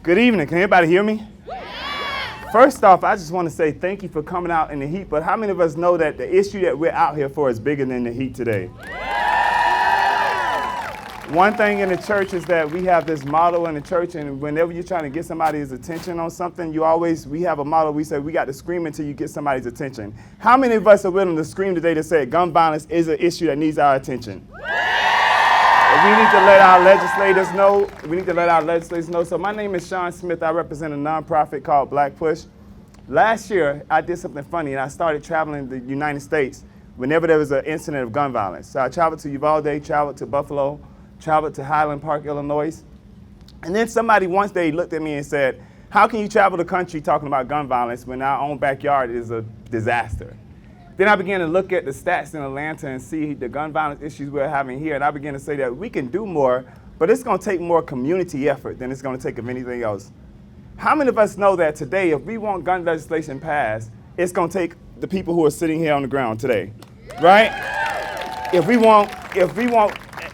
Good evening. Can anybody hear me? First off, I just want to say thank you for coming out in the heat, but how many of us know that the issue that we're out here for is bigger than the heat today? One thing in the church is that we have this motto in the church, and whenever you're trying to get somebody's attention on something, we have a motto, we say we got to scream until you get somebody's attention. How many of us are willing to scream today to say gun violence is an issue that needs our attention? We need to let our legislators know. So my name is Shaun Smith. I represent a nonprofit called Black Push. Last year, I did something funny, and I started traveling the United States whenever there was an incident of gun violence. So I traveled to Uvalde, traveled to Buffalo, traveled to Highland Park, Illinois. And then somebody once they looked at me and said, how can you travel the country talking about gun violence when our own backyard is a disaster? Then I began to look at the stats in Atlanta and see the gun violence issues we're having here, and I began to say that we can do more, but it's going to take more community effort than it's going to take of anything else. How many of us know that today, if we want gun legislation passed, it's going to take the people who are sitting here on the ground today, right? If we want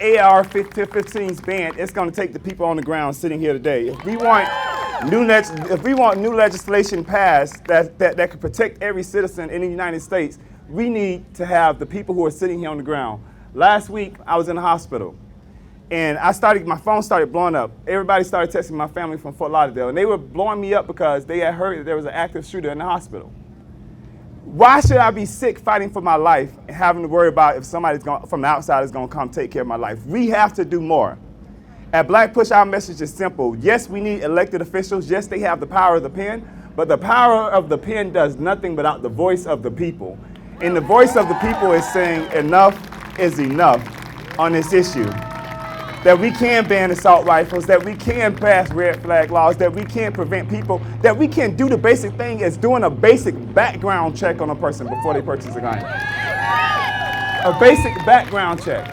AR-15s banned, it's going to take the people on the ground sitting here today. If we want new legislation passed that could protect every citizen in the United States, we need to have the people who are sitting here on the ground. Last week, I was in the hospital, and my phone started blowing up. Everybody started texting my family from Fort Lauderdale, and they were blowing me up because they had heard that there was an active shooter in the hospital. Why should I be sick fighting for my life and having to worry about if somebody from the outside is going to come take care of my life? We have to do more. At Black Push, our message is simple. Yes, we need elected officials. Yes, they have the power of the pen, but the power of the pen does nothing without the voice of the people. And the voice of the people is saying enough is enough on this issue. That we can ban assault rifles, that we can pass red flag laws, that we can prevent people, that we can do the basic thing as doing a basic background check on a person before they purchase a gun. A basic background check.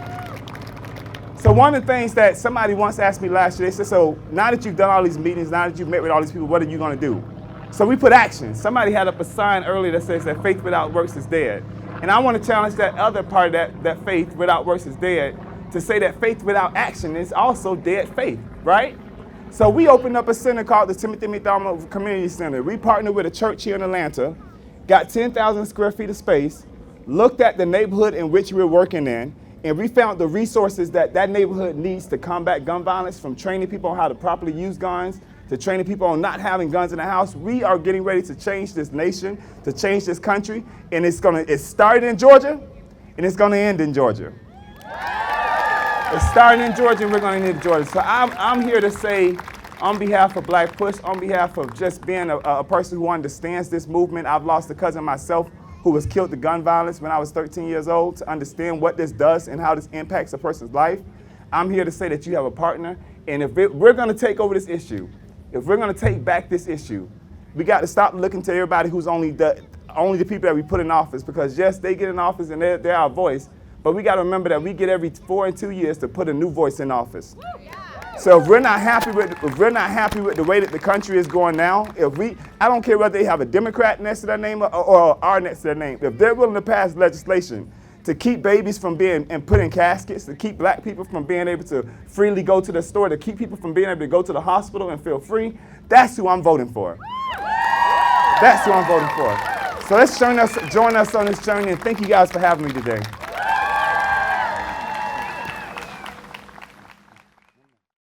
So one of the things that somebody once asked me last year, they said, so now that you've done all these meetings, now that you've met with all these people, what are you going to do? So we put action. Somebody had up a sign earlier that says that faith without works is dead. And I want to challenge that other part of that faith without works is dead to say that faith without action is also dead faith, right? So we opened up a center called the Timothy McDonald Community Center. We partnered with a church here in Atlanta, got 10,000 square feet of space, looked at the neighborhood in which we're working in, and we found the resources that neighborhood needs to combat gun violence, from training people on how to properly use guns, to training people on not having guns in the house. We are getting ready to change this nation, to change this country, and it started in Georgia, and it's gonna end in Georgia. It's starting in Georgia, and we're gonna end in Georgia. So I'm here to say, on behalf of Black Push, on behalf of just being a person who understands this movement, I've lost a cousin myself who was killed to gun violence when I was 13 years old, to understand what this does and how this impacts a person's life. I'm here to say that you have a partner, and if we're going to take over this issue, if we're going to take back this issue, we got to stop looking to everybody who's only the people that we put in office, because yes, they get in office and they're our voice, but we got to remember that we get every 4 and 2 years to put a new voice in office. So if we're not happy with the way that the country is going now, I don't care whether they have a Democrat next to their name or R next to their name, if they're willing to pass legislation to keep babies from being put in caskets, to keep black people from being able to freely go to the store, to keep people from being able to go to the hospital and feel free, that's who I'm voting for. That's who I'm voting for. So let's join us on this journey, and thank you guys for having me today.